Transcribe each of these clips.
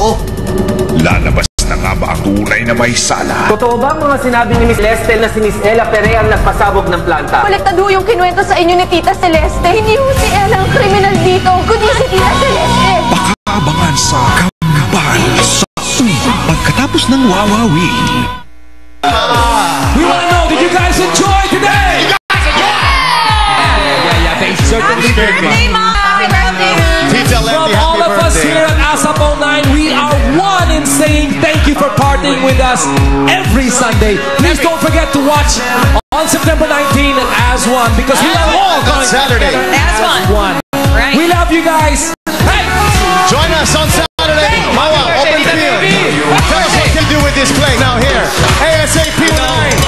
ako. Lalabas na nga ba ang tunay na may sala? Totoo ba ang mga sinabi ni Miss Celeste na si Miss Ella Perea ang nagpasabog ng planta? Baliktad ho yung kinuwento sa inyo ni Tita Celeste. Hindi ho si Ella ang kriminal dito, kundi si Tita Celeste. Pakaabangan sa Kambal sa pagkatapos ng wawawin. We want to know, did you guys enjoy today? Yeah. They certainly did. Happy birthday! From all of us here at ASAP Online, we are one in saying thank you for partying with us every Sunday. Please don't forget to watch on September 19 As One, because we are all going Saturday. As one. Right. We love you guys. Hey! Join us on Saturday. Mawa, open field. Tell us what you do with this play. Now here, ASAP Line.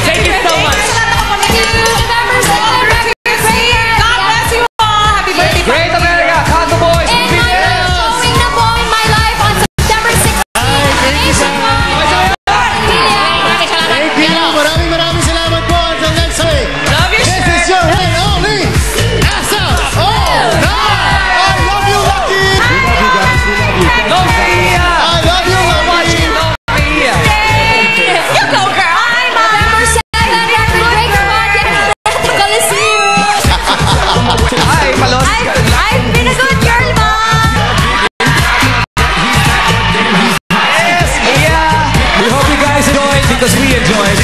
Thank you so much. God bless you all. Happy birthday. Great America, Congo Boys. And showing na po in my life on September 16. Thank you so much. Thank you. Maraming salamat po. Until next week. Love you, This is your one and only ASAP Online. I love you, Lucky. No, Maria. I love you, Lucky. No, Maria. You go, girl. Hi, November 7. Happy birthday. Coliseum. Hi, Palos. I've been a good girl, Mom. Yes, yeah. We hope you guys enjoyed because we enjoyed.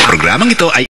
Programang ito ay